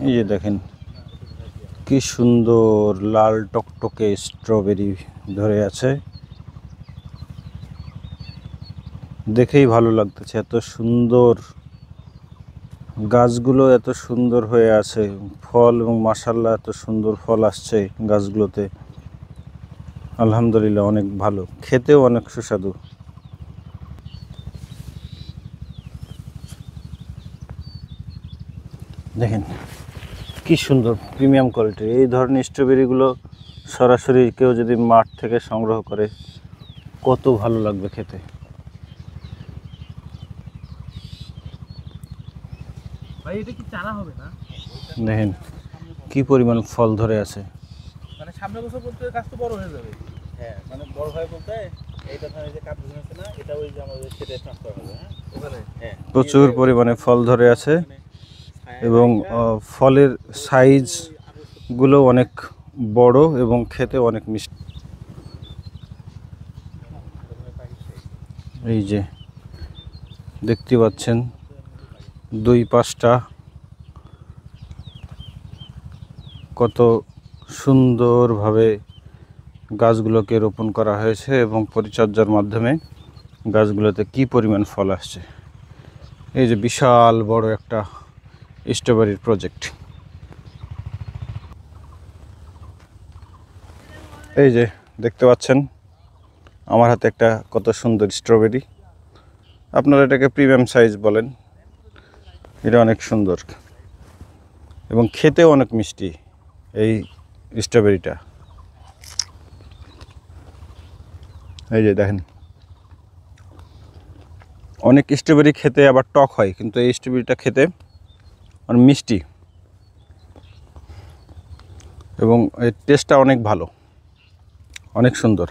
এই যে দেখেন কি সুন্দর লাল টকটকে স্ট্রবেরি ধরে আছে, দেখেই ভালো লাগতেছে। এত সুন্দর গাছগুলো, এত সুন্দর হয়ে আছে ফল, এবং মাশাআল্লাহ এত সুন্দর ফল আসছে গাছগুলোতে। আলহামদুলিল্লাহ অনেক ভালো, খেতেও অনেক সুস্বাদু। দেখেন কি সুন্দর প্রিমিয়াম কোয়ালিটির এই ধরনের স্ট্রবেরিগুলো সরাসরি কেউ যদি মাঠ থেকে সংগ্রহ করে কত ভালো লাগবে খেতে। ভাই এটা কি চারা হবে না? দেখেন কি পরিমাণ ফল ধরে আছে। মানে সামনের বছর বলতে গাছ তো বড় হয়ে যাবে। হ্যাঁ, মানে বড় হয় বলতে এইটা ধরে যে কাপ ধরে আছে না, এটা ওই যে আমাদের সেটা ট্রান্সফার হবে। হ্যাঁ ওখানে, হ্যাঁ প্রচুর পরিমাণে ফল ধরে আছে, এবং ফলের সাইজগুলো অনেক বড় এবং খেতে অনেক মিষ্টি। এই যে দেখতে পাচ্ছেন দুই পাশটা কত সুন্দরভাবে গাছগুলোকে রোপণ করা হয়েছে, এবং পরিচর্যার মাধ্যমে গাছগুলোতে কি পরিমাণ ফল আসছে। এই যে বিশাল বড় একটা স্ট্রবেরির প্রজেক্ট। এই যে দেখতে পাচ্ছেন আমার হাতে একটা কত সুন্দর স্ট্রবেরি। আপনারা এটাকে প্রিমিয়াম সাইজ বলেন। এটা অনেক সুন্দর এবং খেতেও অনেক মিষ্টি এই স্ট্রবেরিটা। এই যে দেখেন, অনেক স্ট্রবেরি খেতে আবার টক হয়, কিন্তু এই স্ট্রবেরিটা খেতে অনেক মিষ্টি এবং এর টেস্টটা অনেক ভালো, অনেক সুন্দর।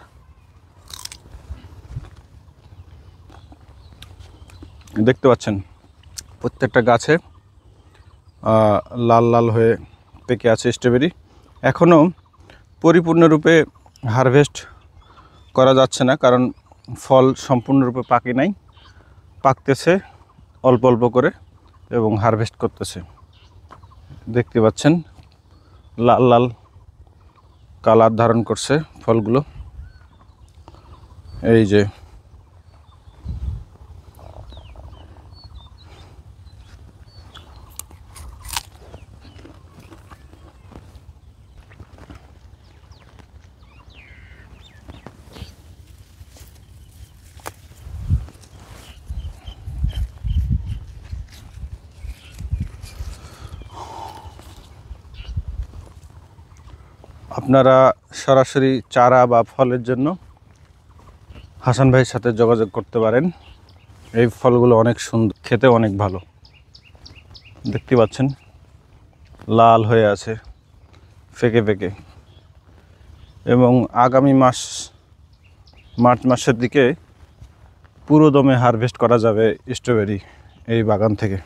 দেখতে পাচ্ছেন প্রত্যেকটা গাছে লাল লাল হয়ে পেকে আছে স্ট্রবেরি। এখনও পরিপূর্ণরূপে হারভেস্ট করা যাচ্ছে না, কারণ ফল সম্পূর্ণরূপে পাকে নাই, পাকতেছে অল্প অল্প করে এবং হারভেস্ট করতেছে। দেখতে পাচ্ছেন লাল লাল কালার ধারণ করছে ফলগুলো। এই যে আপনারা সরাসরি চারা বা ফলের জন্য হাসান ভাইয়ের সাথে যোগাযোগ করতে পারেন। এই ফলগুলো অনেক সুন্দর, খেতে অনেক ভালো। দেখতে পাচ্ছেন লাল হয়ে আছে ফেকে ফেকে, এবং আগামী মার্চ মাসের দিকে পুরো দমে হারভেস্ট করা যাবে স্ট্রবেরি এই বাগান থেকে।